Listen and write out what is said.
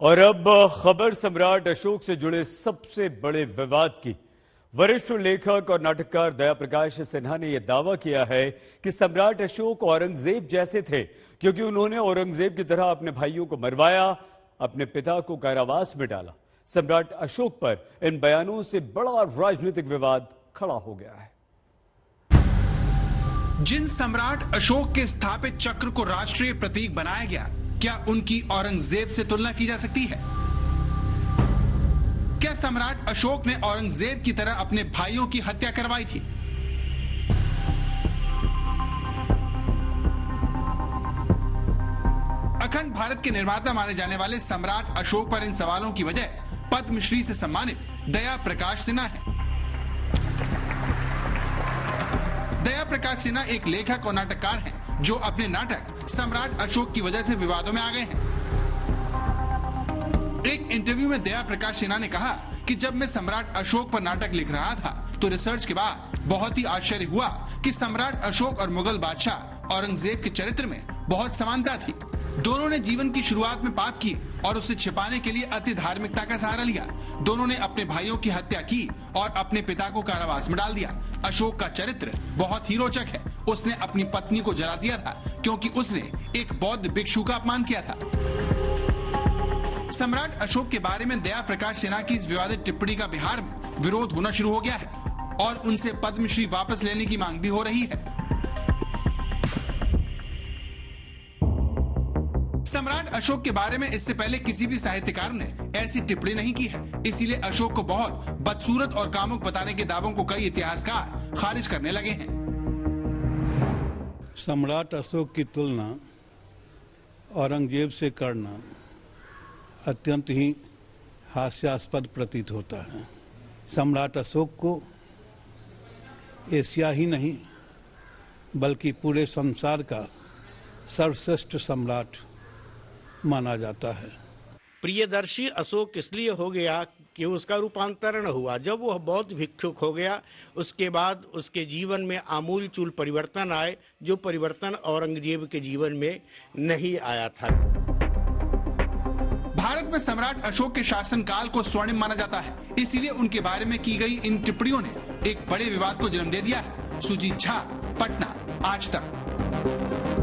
और अब खबर सम्राट अशोक से जुड़े सबसे बड़े विवाद की। वरिष्ठ लेखक और नाटककार दया प्रकाश सिन्हा ने यह दावा किया है कि सम्राट अशोक औरंगजेब जैसे थे, क्योंकि उन्होंने औरंगजेब की तरह अपने भाइयों को मरवाया, अपने पिता को कारावास में डाला। सम्राट अशोक पर इन बयानों से बड़ा राजनीतिक विवाद खड़ा हो गया है। जिन सम्राट अशोक के स्थापित चक्र को राष्ट्रीय प्रतीक बनाया गया, क्या उनकी औरंगजेब से तुलना की जा सकती है? क्या सम्राट अशोक ने औरंगजेब की तरह अपने भाइयों की हत्या करवाई थी? अखंड भारत के निर्माता माने जाने वाले सम्राट अशोक पर इन सवालों की वजह पद्मश्री से सम्मानित दया प्रकाश सिन्हा है। दया प्रकाश सिन्हा एक लेखक और नाटककार हैं, जो अपने नाटक सम्राट अशोक की वजह से विवादों में आ गए हैं। एक इंटरव्यू में दया प्रकाश सिन्हा ने कहा कि जब मैं सम्राट अशोक पर नाटक लिख रहा था तो रिसर्च के बाद बहुत ही आश्चर्य हुआ कि सम्राट अशोक और मुगल बादशाह औरंगजेब के चरित्र में बहुत समानता थी। दोनों ने जीवन की शुरुआत में पाप की और उसे छिपाने के लिए अति धार्मिकता का सहारा लिया। दोनों ने अपने भाइयों की हत्या की और अपने पिता को कारावास में डाल दिया। अशोक का चरित्र बहुत ही रोचक है। उसने अपनी पत्नी को जला दिया था क्योंकि उसने एक बौद्ध भिक्षु का अपमान किया था। सम्राट अशोक के बारे में दया प्रकाश सिन्हा की इस विवादित टिप्पणी का बिहार में विरोध होना शुरू हो गया है और उनसे पद्मश्री वापस लेने की मांग भी हो रही है। सम्राट अशोक के बारे में इससे पहले किसी भी साहित्यकार ने ऐसी टिप्पणी नहीं की है, इसीलिए अशोक को बहुत बदसूरत और कामुक बताने के दावों को कई इतिहासकार खारिज करने लगे हैं। सम्राट अशोक की तुलना औरंगजेब से करना अत्यंत ही हास्यास्पद प्रतीत होता है। सम्राट अशोक को एशिया ही नहीं बल्कि पूरे संसार का सर्वश्रेष्ठ सम्राट माना जाता है। प्रियदर्शी अशोक इसलिए हो गया कि उसका रूपांतरण हुआ। जब वह बौद्ध भिक्षुक हो गया, उसके बाद उसके जीवन में आमूल-चूल परिवर्तन आए, जो परिवर्तन औरंगजेब के जीवन में नहीं आया था। भारत में सम्राट अशोक के शासनकाल को स्वर्णिम माना जाता है, इसीलिए उनके बारे में की गई इन टिप्पणियों ने एक बड़े विवाद को जन्म दे दिया है। सुजीत झा, पटना, आज तक।